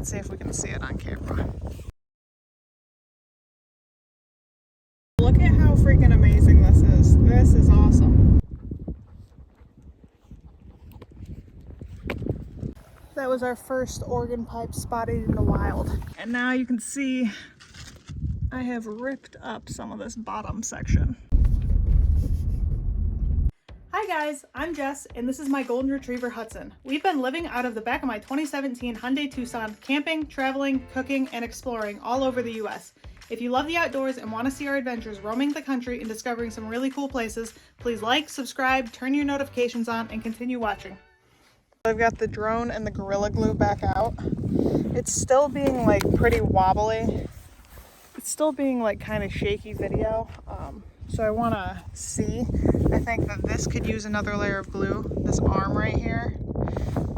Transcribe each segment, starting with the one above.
Let's see if we can see it on camera. Look at how freaking amazing this is. This is awesome. That was our first organ pipe spotted in the wild. And now you can see I have ripped up some of this bottom section. Hi guys, I'm Jess and this is my golden retriever Hudson. We've been living out of the back of my 2017 Hyundai Tucson, camping, traveling, cooking, and exploring all over the US. If you love the outdoors and want to see our adventures roaming the country and discovering some really cool places, please like, subscribe, turn your notifications on, and continue watching. I've got the drone and the Gorilla Glue back out. It's still being like pretty wobbly. It's still being like kind of shaky video. So I want to see. I think that this could use another layer of glue, this arm right here.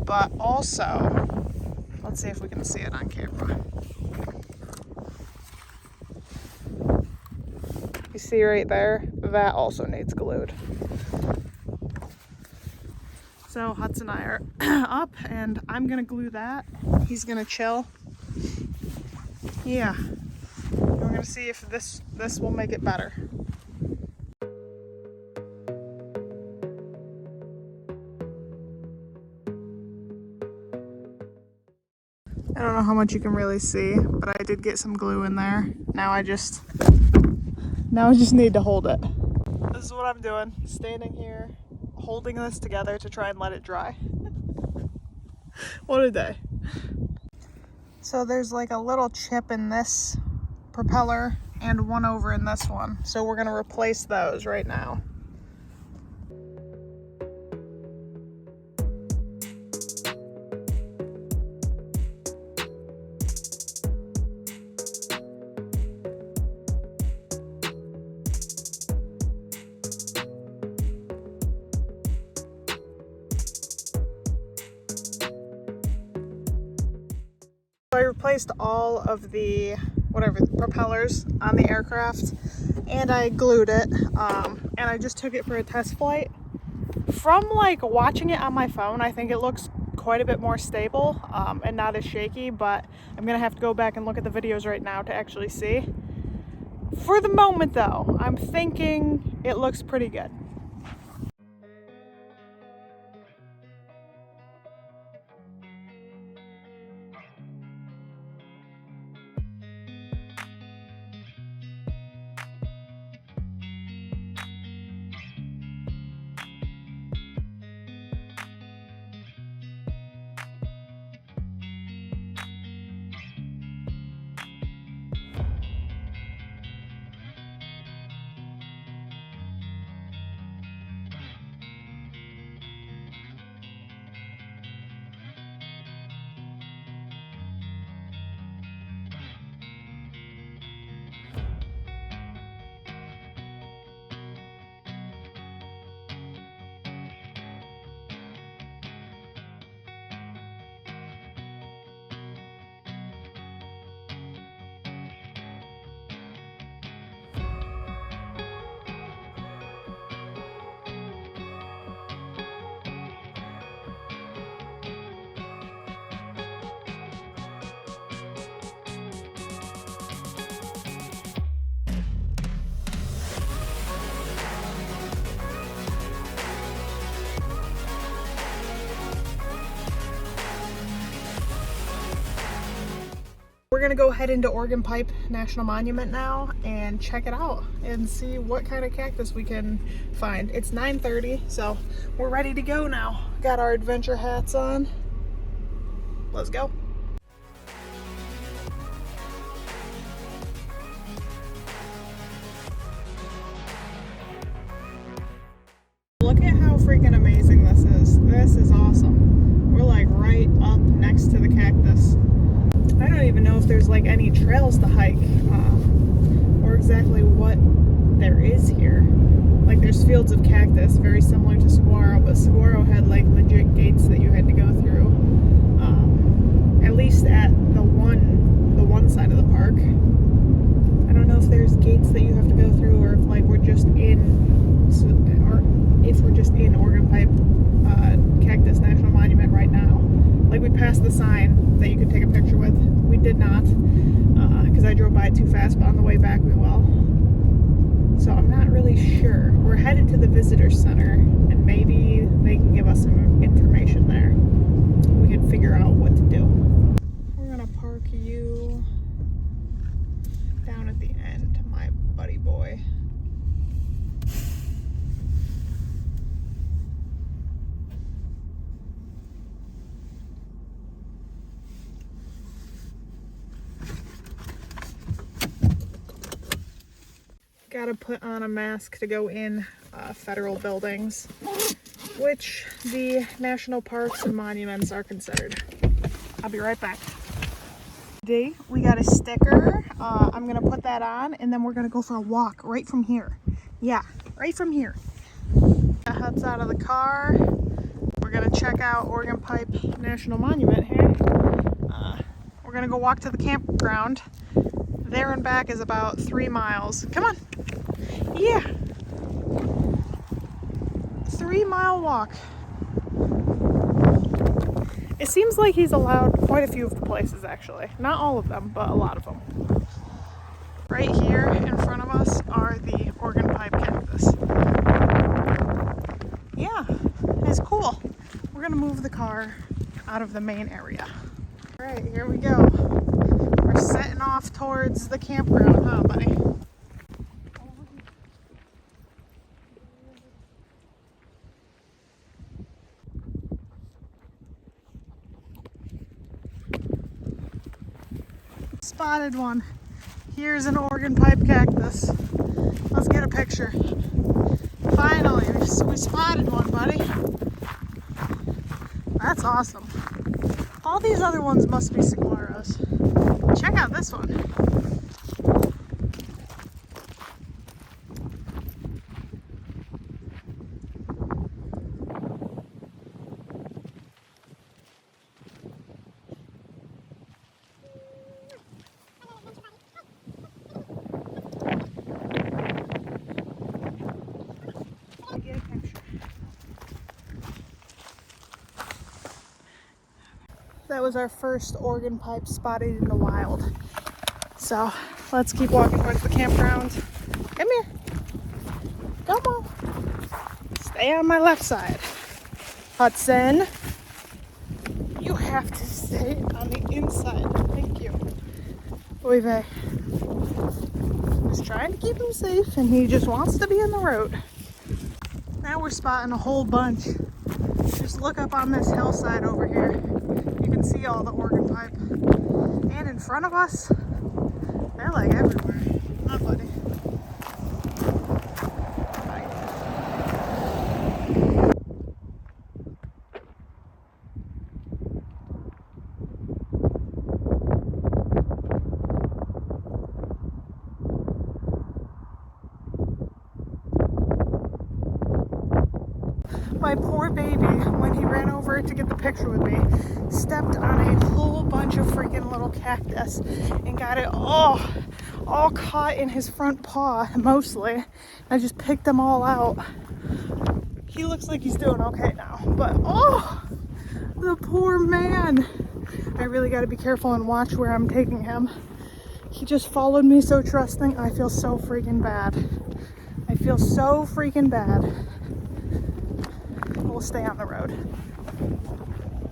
But also, let's see if we can see it on camera. You see right there, that also needs glued. So Hudson and I are up and I'm gonna glue that. He's gonna chill. Yeah, we're gonna see if this will make it better. I don't know how much you can really see, but I did get some glue in there. Now I just need to hold it. This is what I'm doing, standing here, holding this together to try and let it dry. What a day. So there's like a little chip in this propeller and one over in this one. So we're gonna replace those right now. So I replaced all of the propellers on the aircraft and I glued it and I just took it for a test flight. From like watching it on my phone, I think it looks quite a bit more stable and not as shaky, but I'm gonna have to go back and look at the videos right now to actually see. For the moment though, I'm thinking it looks pretty good. We're gonna go head into Organ Pipe National Monument now and check it out and see what kind of cactus we can find. It's 9:30, so we're ready to go now. Got our adventure hats on. Let's go. Look at how freaking amazing this is. This is awesome. We're like right up next to the cactus. I don't even know if there's like any trails to hike or exactly what there is here. Like there's fields of cactus, very similar to saguaro, but saguaro had like legit gates that you had to go through. At least at the one side of the park. I don't know if there's gates that you have to go through or if like we're just in Organ Pipe Cactus National Monument right now. Like we passed the sign that you could take a picture with. went too fast, but on the way back we will. So I'm not really sure. We're headed to the visitor center, and maybe they can give us some information there. We can figure out what to do. We're gonna park you down at the end, my buddy boy. Gotta put on a mask to go in federal buildings, which the national parks and monuments are considered. I'll be right back. Today we got a sticker. I'm gonna put that on, and then we're gonna go for a walk right from here. Yeah, right from here. Hut's out of the car. We're gonna check out Organ Pipe National Monument here. We're gonna go walk to the campground. There and back is about 3 miles. Come on. Yeah. 3-mile walk. It seems like he's allowed quite a few of the places, actually. Not all of them, but a lot of them. Right here in front of us are the organ pipe cactus. Yeah, it's cool. We're gonna move the car out of the main area. All right, here we go. We're setting off towards the campground, huh, buddy? Spotted one. Here's an organ pipe cactus. Let's get a picture. Finally, we spotted one, buddy. That's awesome. All these other ones must be saguaros. Check out this one. That was our first organ pipe spotted in the wild. So let's keep walking towards the campground. Come here. Come on. Stay on my left side. Hudson, you have to stay on the inside. Thank you. Oy vey. Just trying to keep him safe, and he just wants to be in the road. Now we're spotting a whole bunch. Just look up on this hillside over here. You can see all the organ pipe. And in front of us, they're like everywhere. Huh, buddy? My poor baby, when he ran over to get the picture with me, stepped on a whole bunch of freaking little cactus and got it all caught in his front paw, mostly. I just picked them all out. He looks like he's doing okay now, but oh, the poor man. I really got to be careful and watch where I'm taking him. He just followed me so trusting. I feel so freaking bad. I feel so freaking bad. We'll stay on the road.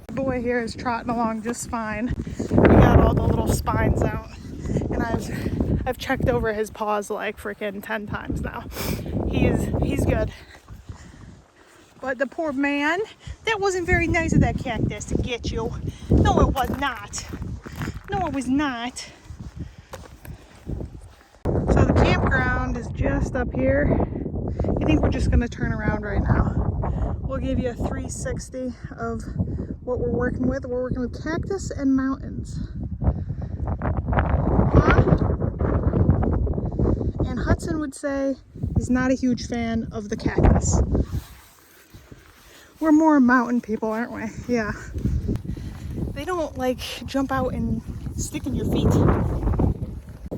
The boy here is trotting along just fine. We got all the little spines out, and I've checked over his paws like freaking 10 times now. He's good. But the poor man, that wasn't very nice of that cactus to get you. No, it was not. No, it was not. So the campground is just up here. I think we're just gonna turn around right now. We'll give you a 360 of what we're working with. We're working with cactus and mountains. And Hudson would say he's not a huge fan of the cactus. We're more mountain people, aren't we? Yeah. They don't like jump out and stick in your feet.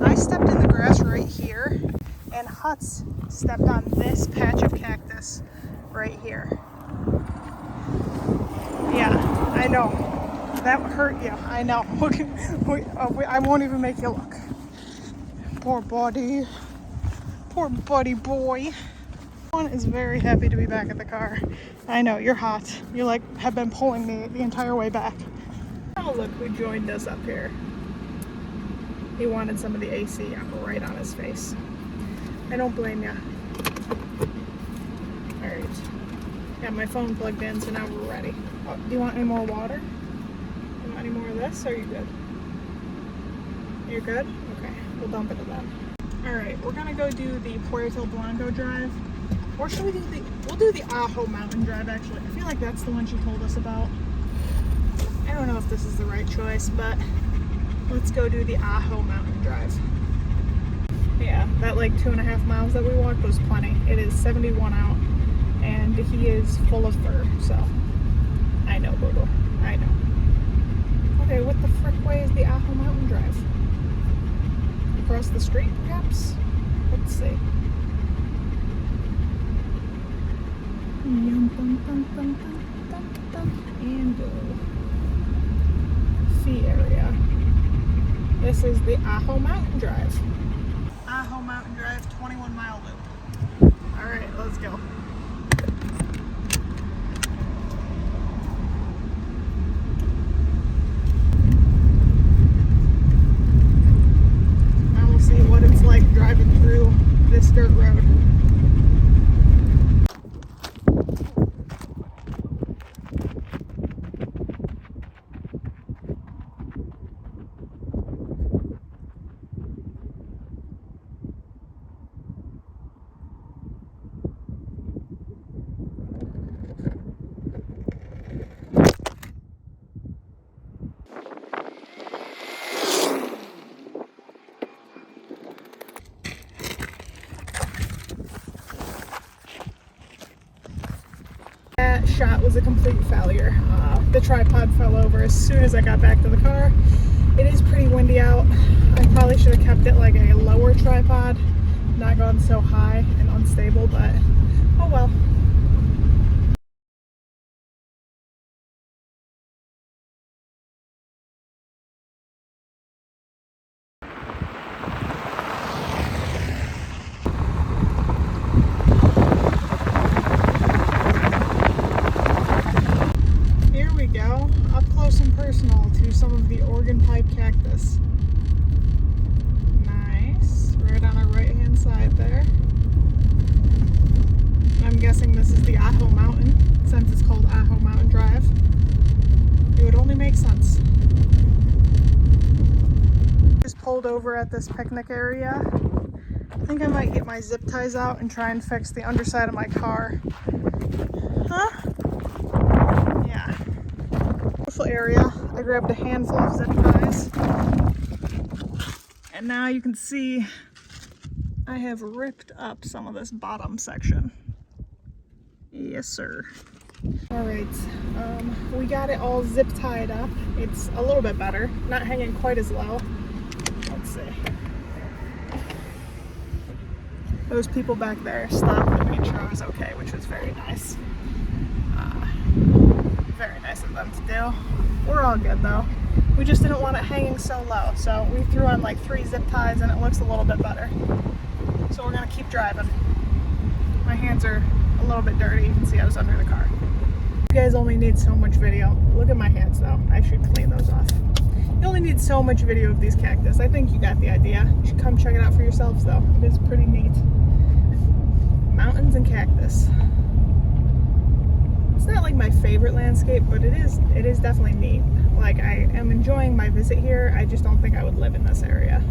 I stepped in the grass right here, and Hutz stepped on this patch of cactus right here. Yeah, I know. That hurt you. I know. I won't even make you look. Poor buddy. Poor buddy boy. One is very happy to be back at the car. I know, you're hot. You like have been pulling me the entire way back. Oh look who joined us up here. He wanted some of the AC right on his face. I don't blame ya. Alright. Got my phone plugged in, so now we're ready. Oh, do you want any more water? You want any more of this, or are you good? You're good? Okay, we'll dump it then. Alright, we're gonna go do the Puerto Blanco drive. Or should we do we'll do the Ajo Mountain drive actually. I feel like that's the one she told us about. I don't know if this is the right choice, but let's go do the Ajo Mountain drive. Yeah, that like 2.5 miles that we walked was plenty. It is 71 out, and he is full of fur, so I know, Bobo. I know. Okay, what the frick way is the Ajo Mountain drive? Across the street, perhaps? Let's see. And go. Fee area. This is the Ajo Mountain Drive. Ajo Mountain Drive 21-mile loop. Alright, let's go. And we'll see what it's like driving through this dirt road. That shot was a complete failure. The tripod fell over as soon as I got back to the car. It is pretty windy out. I probably should have kept it like a lower tripod, not gone so high and unstable, but oh well. Some of the organ pipe cactus. Nice. Right on our right hand side there. I'm guessing this is the Ajo Mountain, since it's called Ajo Mountain Drive. It would only make sense. Just pulled over at this picnic area. I think I might get my zip ties out and try and fix the underside of my car. Huh? Yeah. Beautiful area. I grabbed a handful of zip ties, and now you can see I have ripped up some of this bottom section. Yes, sir. All right, we got it all zip tied up. It's a little bit better, not hanging quite as low. Let's see. Those people back there stopped and made sure I was okay, which was very nice. Very nice of them to do. We're all good though. We just didn't want it hanging so low, so we threw on like 3 zip ties and it looks a little bit better. So we're gonna keep driving. My hands are a little bit dirty. You can see I was under the car. You guys only need so much video. Look at my hands though. I should clean those off. You only need so much video of these cactus. I think you got the idea. You should come check it out for yourselves though. It is pretty neat. Mountains and cactus. It's not like my favorite landscape, but it is definitely neat. Like, I am enjoying my visit here. I just don't think I would live in this area.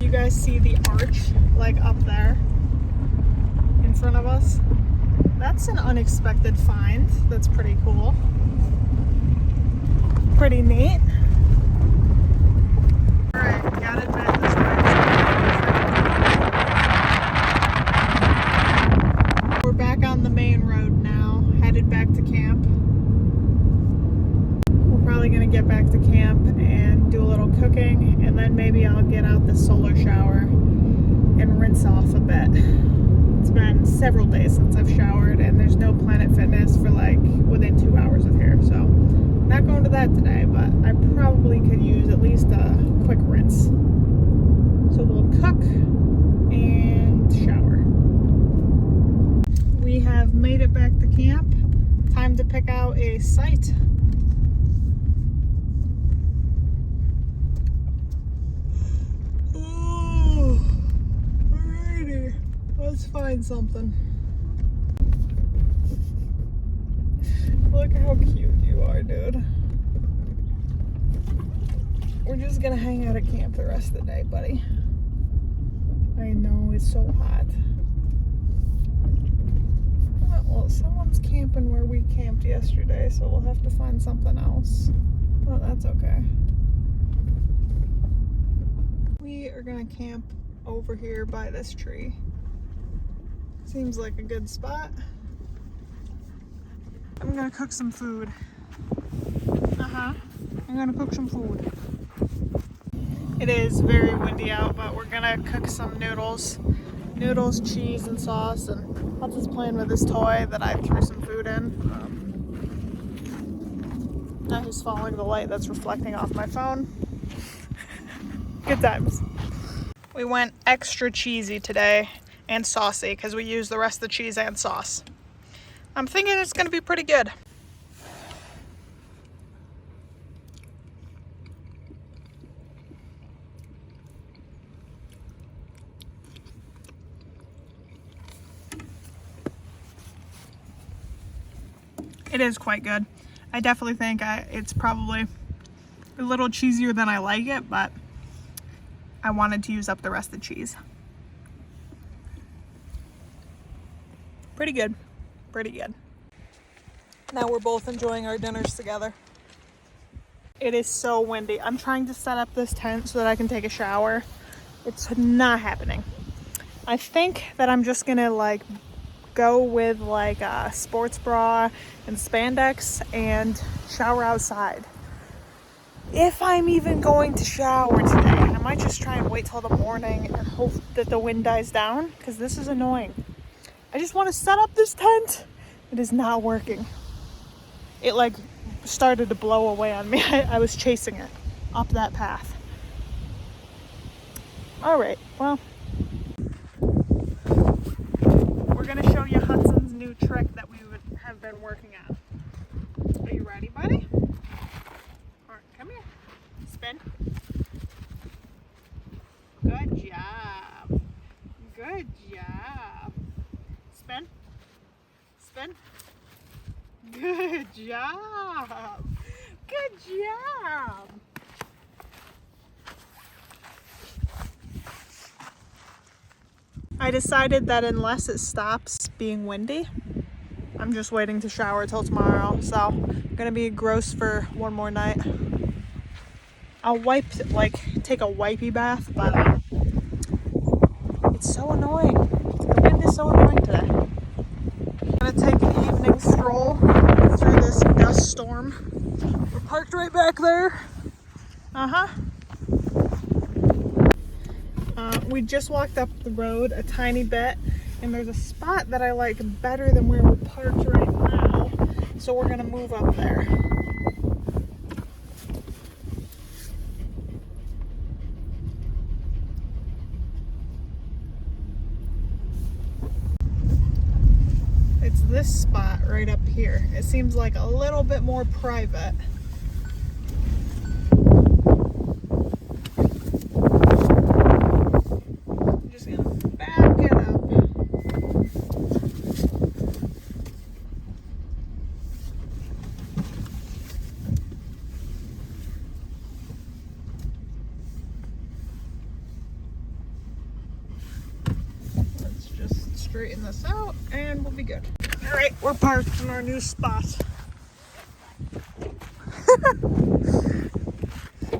You guys see the arch like up there in front of us? That's an unexpected find. That's pretty cool. Pretty neat. All right, gotta admit this way. We're back on the main road now, headed back to camp. We're probably gonna get back to camp and do a little cooking, and then maybe I'll get out the solar shower and rinse off a bit. It's been several days since I've showered, and there's no Planet Fitness for like within 2 hours of here, so not going to that today, but I probably could use at least a quick rinse. So we'll cook and shower. We have made it back to camp. Time to pick out a site. Oh, alrighty. Let's find something. Look how cute you are, dude. We're just gonna hang out at camp the rest of the day, buddy. I know, it's so hot. Well, someone's camping where we camped yesterday, so we'll have to find something else. Well, that's okay. We are gonna camp over here by this tree. Seems like a good spot. I'm gonna cook some food. I'm gonna cook some food. It is very windy out, but we're gonna cook some noodles. Noodles, cheese, and sauce, and Hudson's playing with his toy that I threw some food in. Now he's following the light that's reflecting off my phone. Good times. We went extra cheesy today and saucy because we used the rest of the cheese and sauce. I'm thinking it's gonna be pretty good. It is quite good. I definitely think it's probably a little cheesier than I like it, but I wanted to use up the rest of the cheese. Pretty good. Pretty good. Now we're both enjoying our dinners together. It is so windy. I'm trying to set up this tent so that I can take a shower. It's not happening. I think that I'm just gonna like go with like a sports bra and spandex and shower outside. If I'm even going to shower today, I might just try and wait till the morning and hope that the wind dies down, because this is annoying. I just want to set up this tent. It is not working. It like started to blow away on me. I was chasing it up that path. All right, well, we're gonna show you Hudson's new trick that we have been working on. Are you ready, buddy? All right, come here. Spin. Good job. Good job. Spin. Spin. Good job. Good job. I decided that unless it stops being windy, I'm just waiting to shower till tomorrow. So I'm gonna be gross for one more night. I'll take a wipey bath, but it's so annoying. The wind is so annoying today. I'm gonna take an evening stroll through this dust storm. We're parked right back there. We just walked up the road a tiny bit, and there's a spot that I like better than where we're parked right now, so we're gonna move up there. It's this spot right up here. It seems like a little bit more private. I'm just gonna back it up. Let's just straighten this out and we'll be good. All right, we're parked in our new spot.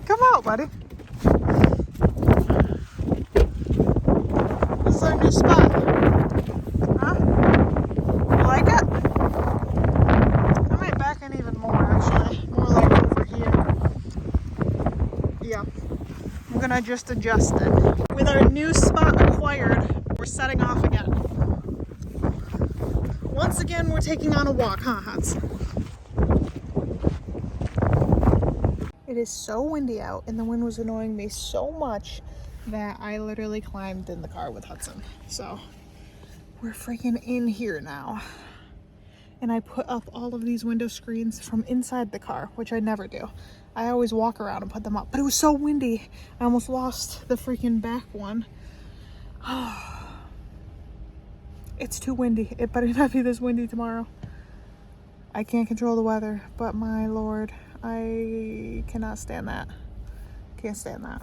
Come out, buddy. This is our new spot. Huh? You like it? I might back in even more, actually. More like over here. Yeah. I'm gonna just adjust it. With our new spot acquired, we're setting off again. Once again, we're taking on a walk, huh, Huds? It is so windy out and the wind was annoying me so much that I literally climbed in the car with Hudson. So we're freaking in here now. And I put up all of these window screens from inside the car, which I never do. I always walk around and put them up, but it was so windy. I almost lost the freaking back one. It's too windy. It better not be this windy tomorrow. I can't control the weather, but my Lord, I cannot stand that. Can't stand that.